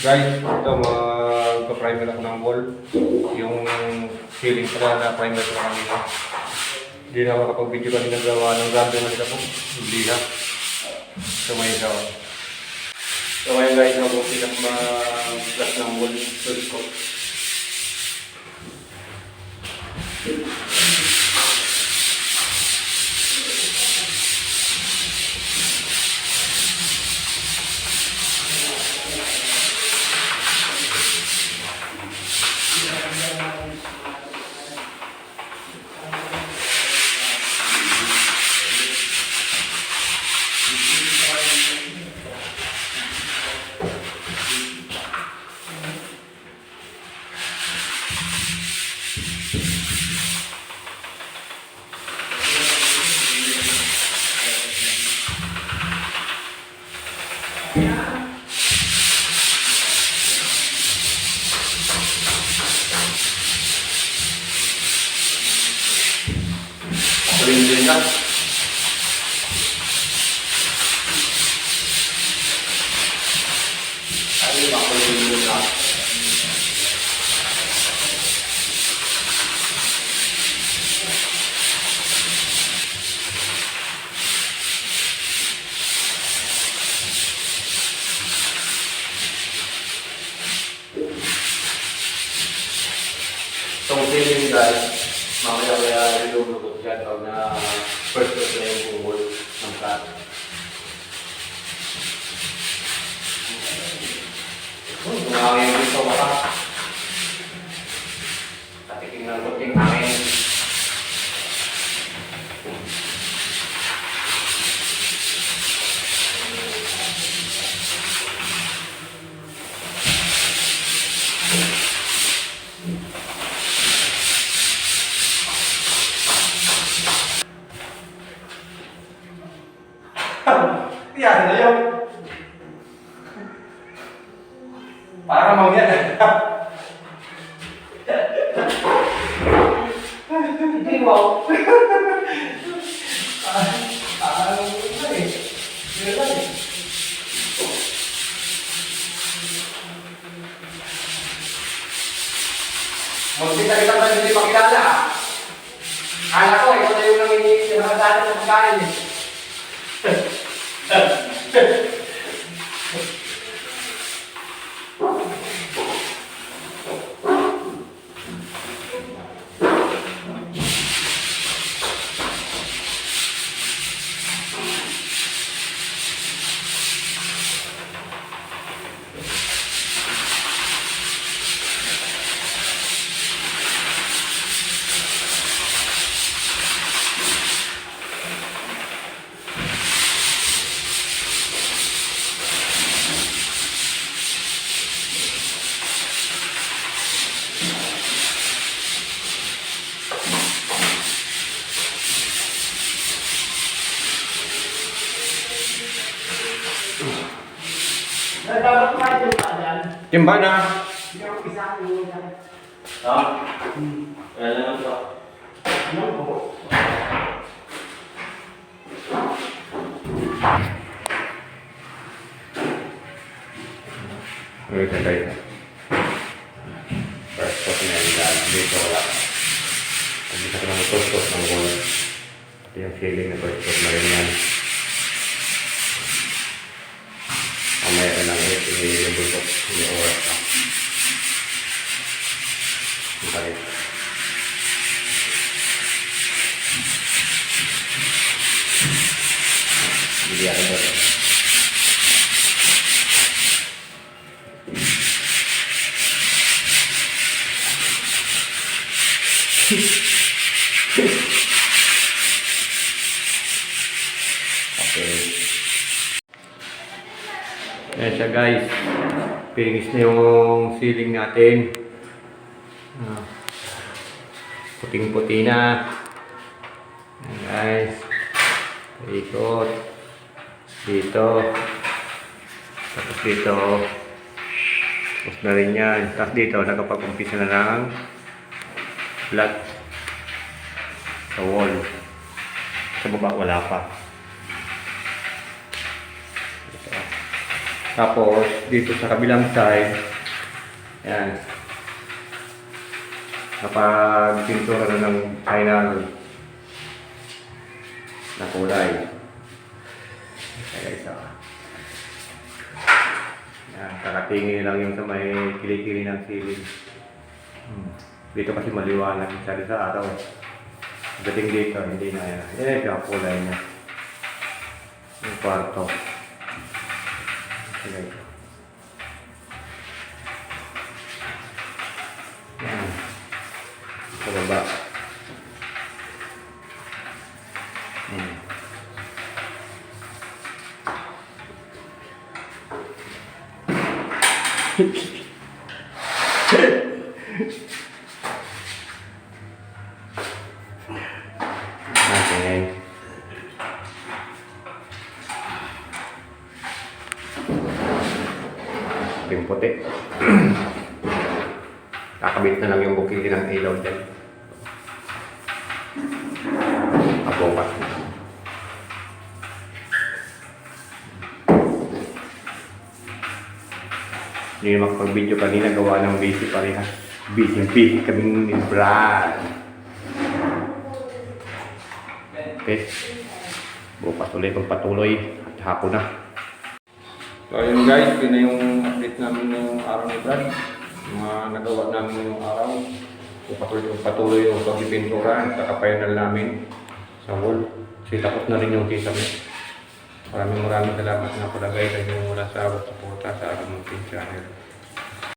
Guys, ito magpa-primer ako ng wall. Yung ceiling pala na primer ko kanina. Hindi na ako nakapag-video kanina gawa ng ganda na nila po. Hindi ha. So may ikaw. So ngayon guys, mag-upit ako mag-glass ng wall. First ko. Din na. Ay, makulit na. Itong feeling guys, mamaya kaya ilulugot dyan pag na first look na yung bungol ng cat. Ngangin dito maka. Katiking ng kuting hangin. Yan na yun. Para mamaya hindi wow. Parang ito eh. Yun lang eh. Magkita-kita ba hindi makilala? Kala ko, ikaw na yung nanginginig sa mga dati ng pagkain eh. Timba na. Ha? Kaya lang ito. Ito. First coat na yung daan. Dito wala. Hindi ka naman first coat ng wall. Ito yung feeling na first coat na rin yan. Mamaya lang i-bultok yung oras na. Balik. Hindi ako ba ito? Okay. Ayan siya guys. Finish na yung ceiling natin. Puting-puti na. Ayan guys. Ikot. Dito. Tapos dito. Tapos na rin yan. Tapos dito, nakapag-umpisa na ng flat sa wall. Sa baba, wala pa. Ito. Tapos, dito sa kabilang side, yan. Kapag pintura na ng final na kulay. Kaya isa. Yan, kakatingin lang yung sa may kilikili ng ceiling. Dito kasi maliwanag sa araw. Dating dito, hindi na yan. Yan yung kulay niya. Yung kwarto. Sige. Yan. Sa baba. Okay. Yung puti. Kakabit na lang yung bukili ng ilaw dyan. Apokat. Hindi na makapag-video kanina, gawa ng busy pa rin ha. Busy kaming ni Brad. Okay. Bukas ulit pagpatuloy at hapon na. So ayun guys, yun na yung update namin ngayong araw ni Brad. Mga nagawa namin ngayong araw. Patuloy yung pagpipintura at kaka-final namin sa wall. Kasi tapos na rin yung kisame. Maraming salamat na pala guys sa inyong wala sa suporta sa aking channel.